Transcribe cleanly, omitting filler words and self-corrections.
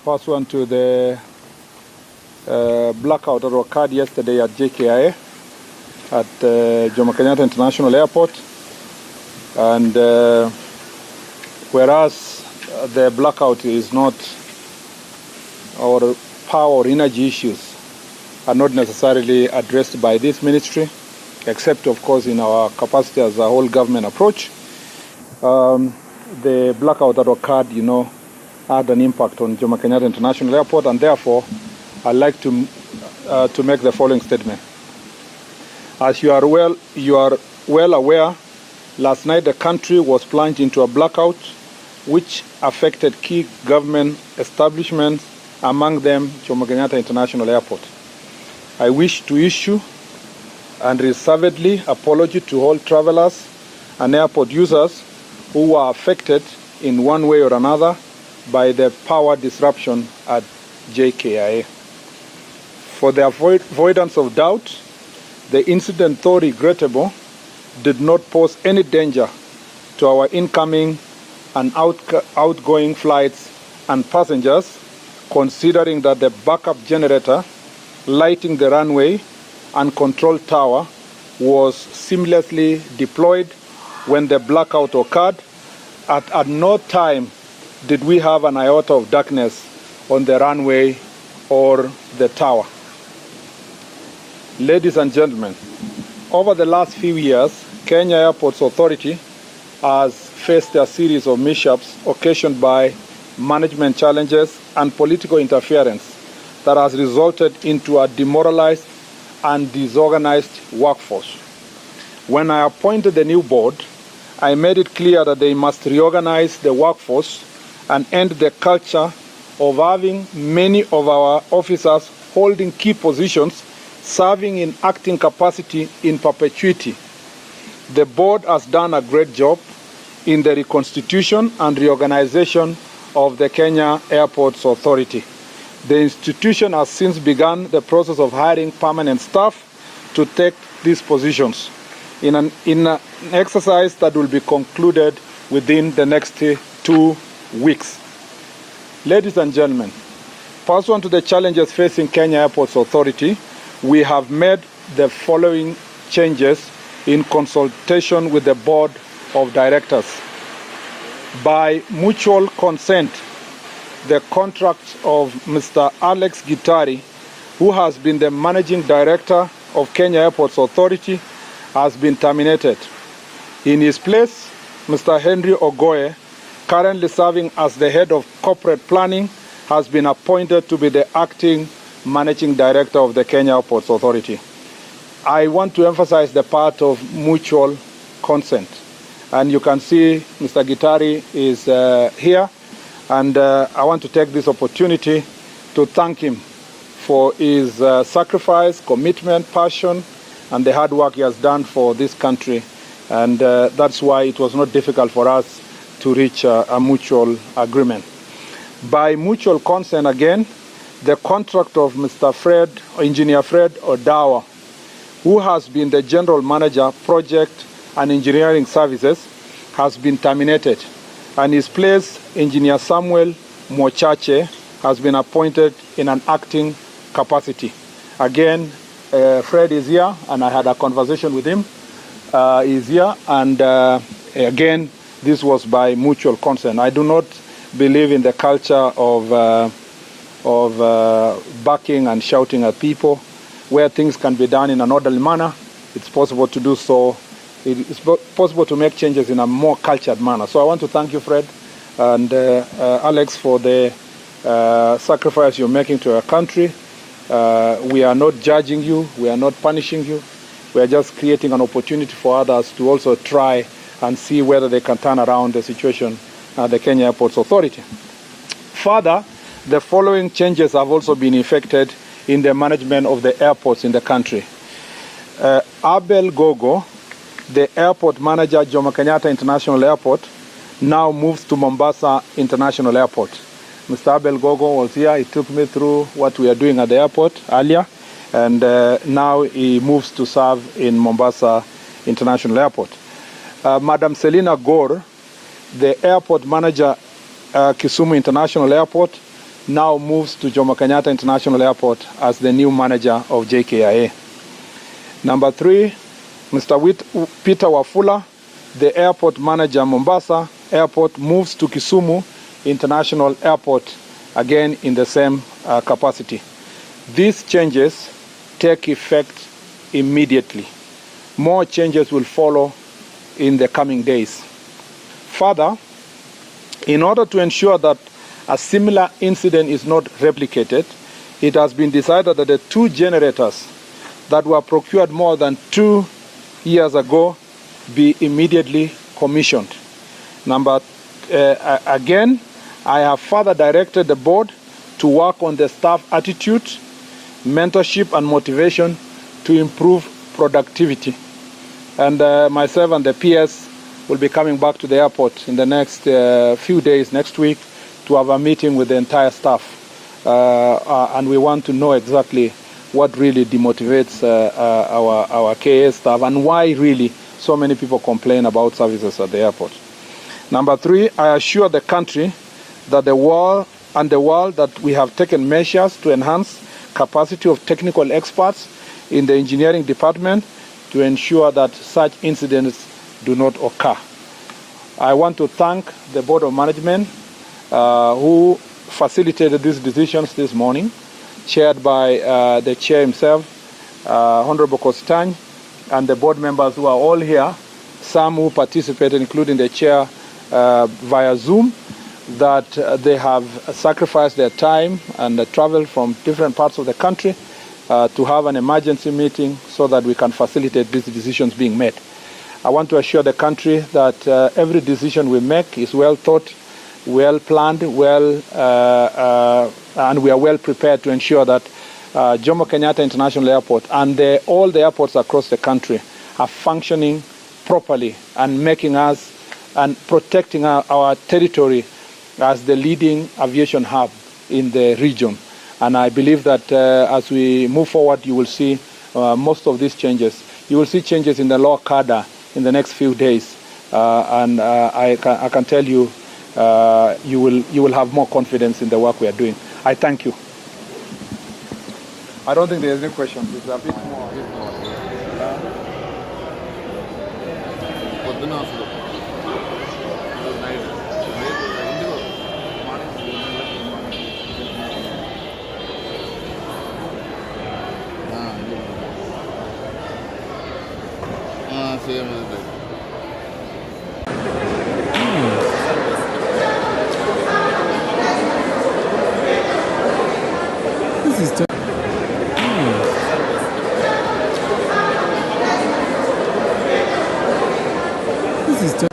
First one to the blackout that occurred yesterday at Jkia at Jomo Kenyatta International Airport. And whereas the blackout is not, or power or energy issues are not necessarily addressed by this ministry, except of course in our capacity as a whole government approach. The blackout that occurred, had an impact on Jomo Kenyatta International Airport, and therefore I'd like to make the following statement. As you are well aware, last night the country was plunged into a blackout which affected key government establishments, among them Jomo Kenyatta International Airport. I wish to issue unreservedly apology to all travelers and airport users who were affected in one way or another by the power disruption at Jkia. For the avoidance of doubt, the incident, though regrettable, did not pose any danger to our incoming and outgoing flights and passengers, considering that the backup generator lighting the runway and control tower was seamlessly deployed when the blackout occurred. At no time did we have an iota of darkness on the runway or the tower. Ladies and gentlemen, over the last few years, Kenya Airports Authority has faced a series of mishaps occasioned by management challenges and political interference that has resulted into a demoralized and disorganized workforce. When I appointed the new board, I made it clear that they must reorganize the workforce and end the culture of having many of our officers holding key positions, serving in acting capacity in perpetuity. The board has done a great job in the reconstitution and reorganization of the Kenya Airports Authority. The institution has since begun the process of hiring permanent staff to take these positions in an exercise that will be concluded within the next 2 weeks. Ladies and gentlemen, pursuant to the challenges facing Kenya Airports Authority, we have made the following changes in consultation with the Board of Directors. By mutual consent, the contract of Mr. Alex Gitari, who has been the Managing Director of Kenya Airports Authority, has been terminated. In his place, Mr. Henry Ogoye, currently serving as the Head of Corporate Planning, has been appointed to be the Acting Managing Director of the Kenya Airports Authority. I want to emphasize the part of mutual consent. And you can see Mr. Gitari is here. And I want to take this opportunity to thank him for his sacrifice, commitment, passion, and the hard work he has done for this country. And that's why it was not difficult for us to reach a mutual agreement. By mutual consent again, the contract of Mr. Engineer Fred Odawa, who has been the General Manager, Project and Engineering Services, has been terminated. And his place, Engineer Samuel Mochache, has been appointed in an acting capacity. Again, Fred is here, and I had a conversation with him. He's here, and again, this was by mutual consent. I do not believe in the culture of backing and shouting at people. Where things can be done in an orderly manner, it's possible to do so. It's possible to make changes in a more cultured manner. So I want to thank you, Fred, and Alex, for the sacrifice you're making to our country. We are not judging you. We are not punishing you. We are just creating an opportunity for others to also try and see whether they can turn around the situation at the Kenya Airports Authority. Further, the following changes have also been effected in the management of the airports in the country. Abel Gogo, the airport manager at Jomo Kenyatta International Airport, now moves to Mombasa International Airport. Mr. Abel Gogo was here. He took me through what we are doing at the airport earlier, and now he moves to serve in Mombasa International Airport. Madam Selina Gore, the airport manager Kisumu International Airport, now moves to Jomo Kenyatta International Airport as the new manager of Jkia. Number 3, Mr. Peter Wafula, the airport manager Mombasa Airport, moves to Kisumu International Airport, again in the same capacity. These changes take effect immediately. More changes will follow in the coming days. Further, in order to ensure that a similar incident is not replicated, it has been decided that the 2 generators that were procured more than 2 years ago be immediately commissioned. Again, I have further directed the board to work on the staff attitude, mentorship and motivation to improve productivity. And myself and the PS will be coming back to the airport in the next few days, next week, to have a meeting with the entire staff. And we want to know exactly what really demotivates our KA staff and why really so many people complain about services at the airport. Number 3, I assure the country that the world that we have taken measures to enhance capacity of technical experts in the engineering department to ensure that such incidents do not occur. I want to thank the Board of Management who facilitated these decisions this morning, chaired by the chair himself, Honorable Kostany, and the board members who are all here, some who participated, including the chair via Zoom, that they have sacrificed their time and travel from different parts of the country to have an emergency meeting so that we can facilitate these decisions being made. I want to assure the country that every decision we make is well thought, well planned, and we are well prepared to ensure that Jomo Kenyatta International Airport and all the airports across the country are functioning properly and making us and protecting our territory as the leading aviation hub in the region. And I believe that as we move forward, you will see most of these changes. You will see changes in the law cadre in the next few days. I can tell you, you will have more confidence in the work we are doing. I thank you. I don't think there's any questions. It's a bit more. This is